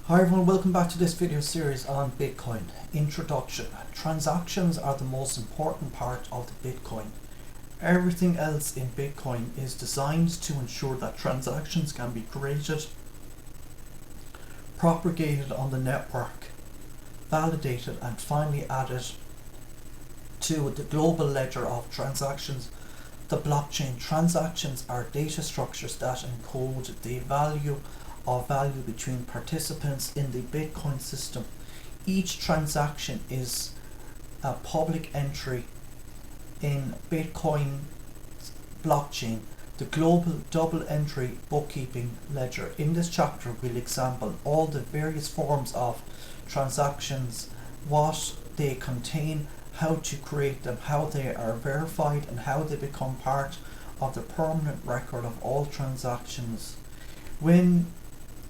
Hi everyone, welcome back to this video series on Bitcoin. Introduction. Transactions are the most important part of the Bitcoin. Everything else in Bitcoin is designed to ensure that transactions can be created, propagated on the network, validated and finally added to the global ledger of transactions. The blockchain. Transactions are data structures that encode the value between participants in the Bitcoin system. Each transaction is a public entry in Bitcoin blockchain, the global double entry bookkeeping ledger. In this chapter we'll examine all the various forms of transactions, what they contain, how to create them, how they are verified and how they become part of the permanent record of all transactions. When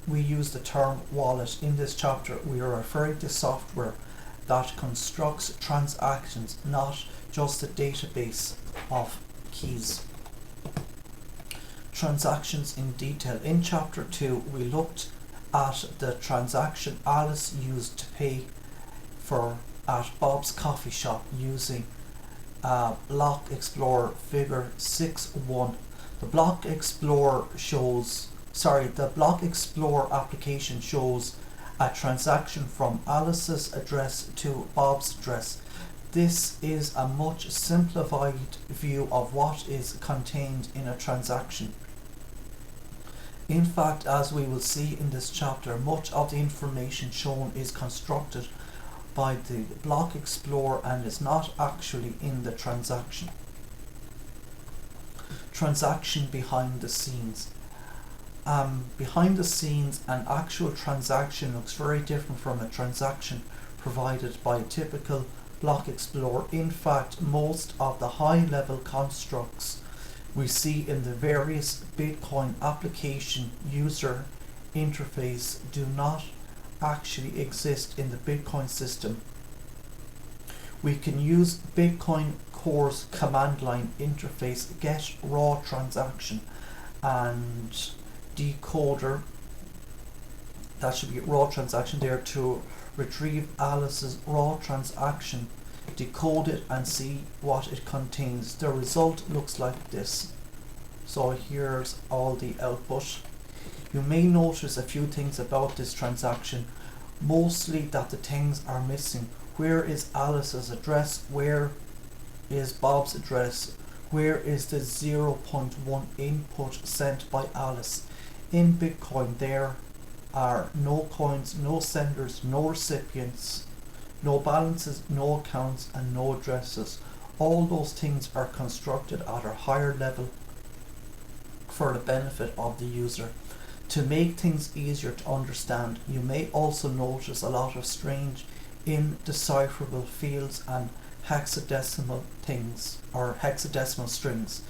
we use the term wallet in this chapter, we are referring to software that constructs transactions, not just a database of keys. Transactions in detail. In chapter 2 we looked at the transaction Alice used to pay for at Bob's coffee shop using Block Explorer figure 6.1. The Block Explorer application shows a transaction from Alice's address to Bob's address. This is a much simplified view of what is contained in a transaction. In fact, as we will see in this chapter, much of the information shown is constructed by the Block Explorer and is not actually in the transaction. Transaction behind the scenes. Behind the scenes, an actual transaction looks very different from a transaction provided by a typical Block Explorer. In fact, most of the high-level constructs we see in the various Bitcoin application user interface do not actually exist in the Bitcoin system. We can use Bitcoin Core's command line interface get raw transaction and decoder, that should be raw transaction there, to retrieve Alice's raw transaction, decode it and see what it contains. The result looks like this. So here's all the output. You may notice a few things about this transaction, mostly that the things are missing. Where is Alice's address? Where is Bob's address? Where is the 0.1 input sent by Alice? In Bitcoin there are no coins, no senders, no recipients, no balances, no accounts and no addresses. All those things are constructed at a higher level for the benefit of the user. To make things easier to understand, you may also notice a lot of strange indecipherable fields and hexadecimal things or hexadecimal strings.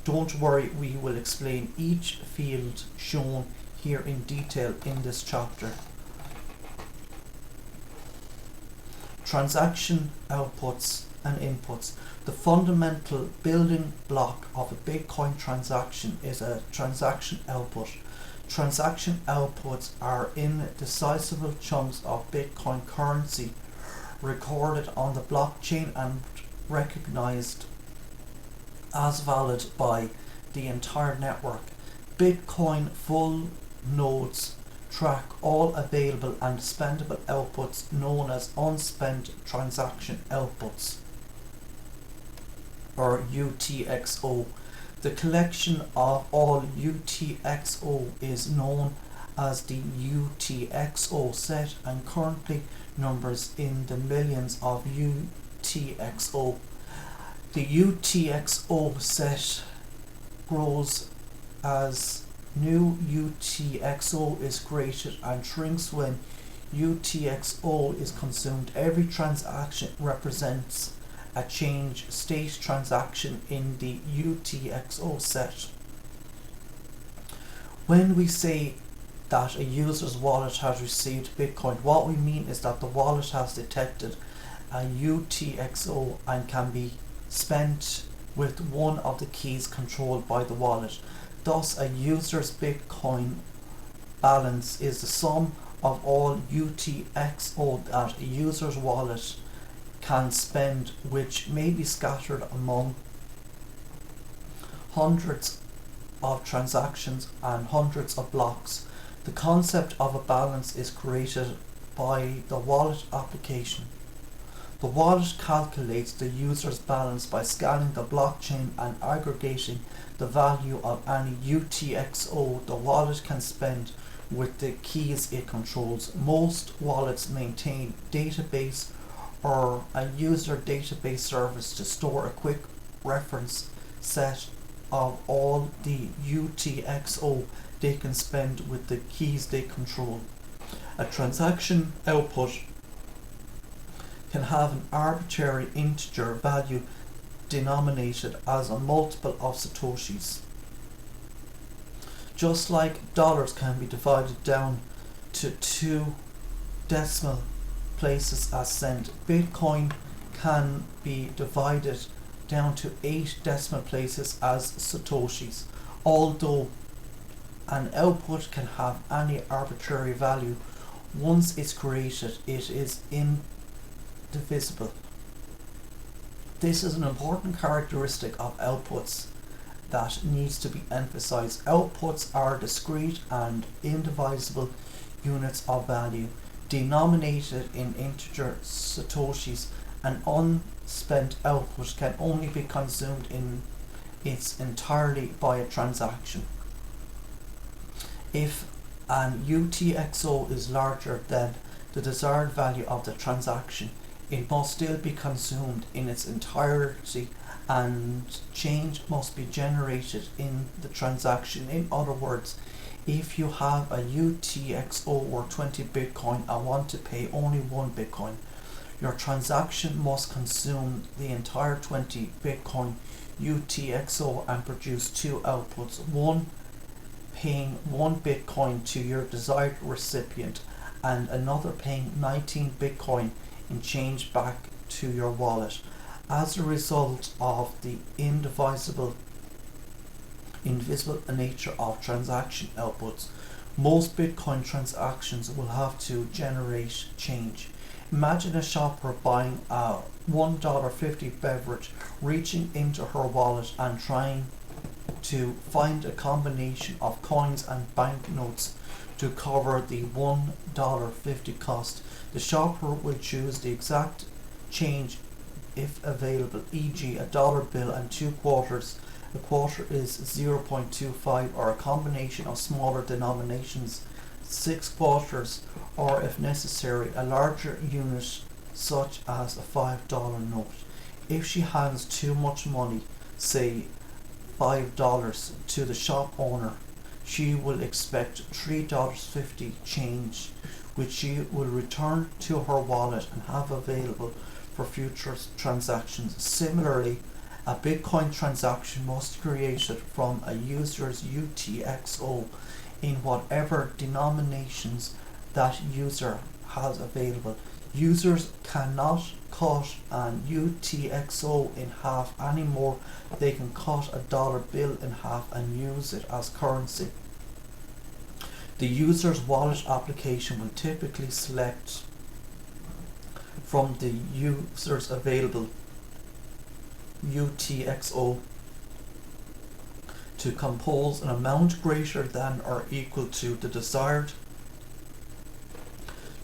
Don't worry, we will explain each field shown here in detail in this chapter. Transaction outputs and inputs. The fundamental building block of a Bitcoin transaction is a transaction output. Transaction outputs are indecipherable chunks of Bitcoin currency recorded on the blockchain and recognized as valid by the entire network. Bitcoin full nodes track all available and spendable outputs known as unspent transaction outputs, or UTXO. The collection of all UTXO is known as the UTXO set and currently numbers in the millions of UTXO. The UTXO set grows as new UTXO is created and shrinks when UTXO is consumed. Every transaction represents a change state transaction in the UTXO set. When we say that a user's wallet has received Bitcoin, what we mean is that the wallet has detected a UTXO and can be spent with one of the keys controlled by the wallet. Thus, a user's Bitcoin balance is the sum of all UTXO that a user's wallet can spend, which may be scattered among hundreds of transactions and hundreds of blocks. The concept of a balance is created by the wallet application. The wallet calculates the user's balance by scanning the blockchain and aggregating the value of any UTXO the wallet can spend with the keys it controls. Most wallets maintain database or a user database service to store a quick reference set of all the UTXO they can spend with the keys they control. A transaction output can have an arbitrary integer value denominated as a multiple of satoshis. Just like dollars can be divided down to 2 decimal places as cent, Bitcoin can be divided down to 8 decimal places as satoshis. Although an output can have any arbitrary value, once it's created, it is indivisible. This is an important characteristic of outputs that needs to be emphasized. Outputs are discrete and indivisible units of value, denominated in integer satoshis. An unspent output can only be consumed in its entirety by a transaction. If an UTXO is larger than the desired value of the transaction, it must still be consumed in its entirety and change must be generated in the transaction. In other words, if you have a UTXO or 20 Bitcoin and want to pay only 1 Bitcoin, your transaction must consume the entire 20 Bitcoin UTXO and produce 2 outputs. One paying 1 Bitcoin to your desired recipient and another paying 19 Bitcoin in change back to your wallet. As a result of the invisible nature of transaction outputs, most Bitcoin transactions will have to generate change. Imagine a shopper buying a $1.50 beverage, reaching into her wallet and trying to find a combination of coins and banknotes to cover the $1.50 cost. The shopper will choose the exact change if available, e.g. a dollar bill and 2 quarters. A quarter is 0.25 or a combination of smaller denominations, 6 quarters, or if necessary a larger unit such as a $5 note. If she hands too much money, say $5, to the shop owner, she will expect $3.50 change, which she will return to her wallet and have available for future transactions. Similarly, a Bitcoin transaction must be created from a user's UTXO in whatever denominations that user has available. Users cannot cut an UTXO in half anymore. They can cut a dollar bill in half and use it as currency. The user's wallet application will typically select from the user's available UTXO to compose an amount greater than or equal to the desired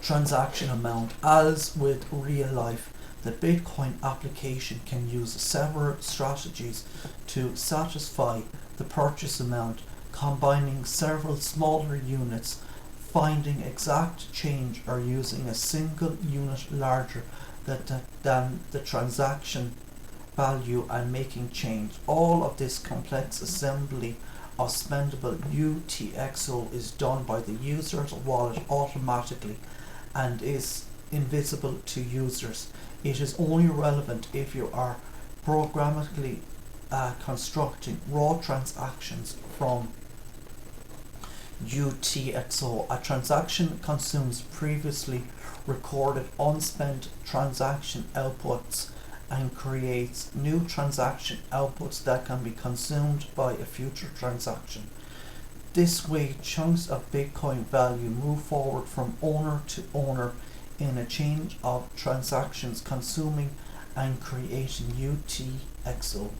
transaction amount. As with real life, the Bitcoin application can use several strategies to satisfy the purchase amount, combining several smaller units, finding exact change, or using a single unit larger than the transaction value and making change. All of this complex assembly of spendable UTXO is done by the user's wallet automatically and is invisible to users. It is only relevant if you are programmatically constructing raw transactions from UTXO. A transaction consumes previously recorded unspent transaction outputs and creates new transaction outputs that can be consumed by a future transaction. This way, chunks of Bitcoin value move forward from owner to owner in a chain of transactions consuming and creating UTXO.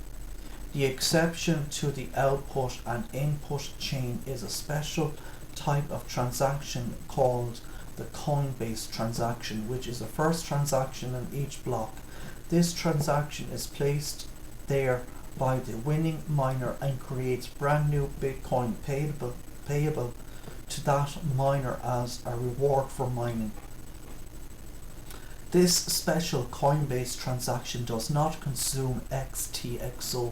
The exception to the output and input chain is a special type of transaction called the Coinbase transaction, which is the first transaction in each block. This transaction is placed there by the winning miner and creates brand new Bitcoin payable to that miner as a reward for mining. This special Coinbase transaction does not consume XTXO.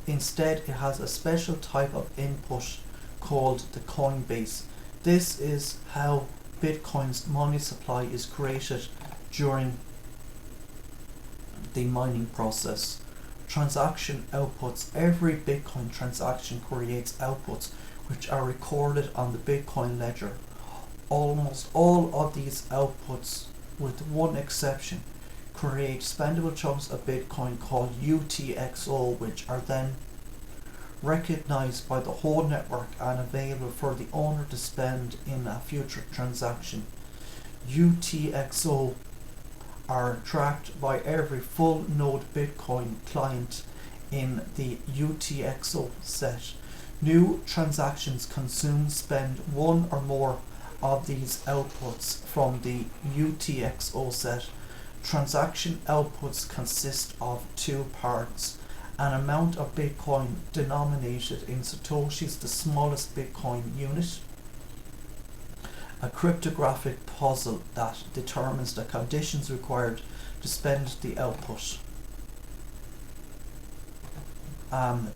Instead, it has a special type of input called the Coinbase. This is how Bitcoin's money supply is created during the mining process. Transaction outputs. Every Bitcoin transaction creates outputs which are recorded on the Bitcoin ledger. Almost all of these outputs, with one exception, create spendable chunks of Bitcoin called UTXO, which are then recognized by the whole network and available for the owner to spend in a future transaction. UTXO are tracked by every full node Bitcoin client in the UTXO set. New transactions spend one or more of these outputs from the UTXO set. Transaction outputs consist of two parts: an amount of Bitcoin denominated in Satoshis, the smallest Bitcoin unit, a cryptographic puzzle that determines the conditions required to spend the output.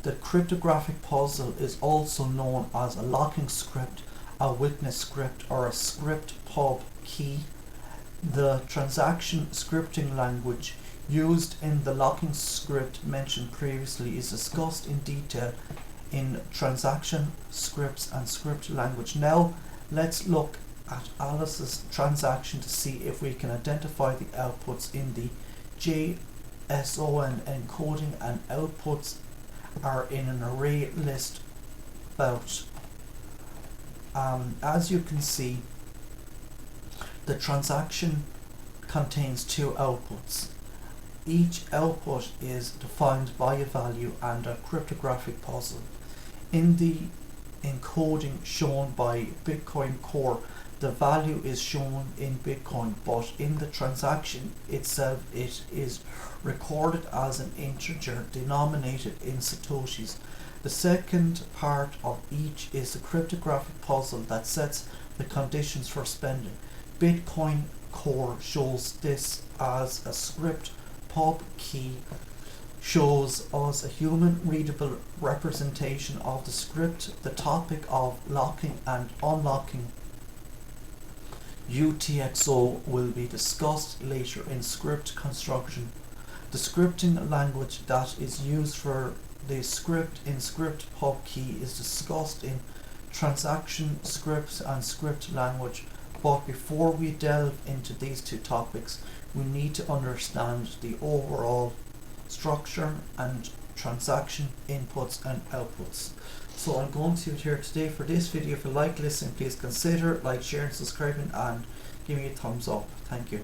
The cryptographic puzzle is also known as a locking script, a witness script, or a script pub key. The transaction scripting language used in the locking script mentioned previously is discussed in detail in transaction scripts and script language. Now let's look at Alice's transaction to see if we can identify the outputs in the JSON encoding, and outputs are in an array list about. As you can see, the transaction contains two outputs. Each output is defined by a value and a cryptographic puzzle. In the encoding shown by Bitcoin Core, the value is shown in Bitcoin, but in the transaction itself it is recorded as an integer denominated in Satoshis. The second part of each is the cryptographic puzzle that sets the conditions for spending. Bitcoin Core shows this as a script pub key, shows us a human readable representation of the script. The topic of locking and unlocking UTXO will be discussed later in script construction. The scripting language that is used for the script in script pub key is discussed in transaction scripts and script language. But before we delve into these two topics, we need to understand the overall structure and transaction inputs and outputs. So I'm going to leave it here today for this video. If you like listening, please consider like, sharing, subscribing, and give me a thumbs up. Thank you.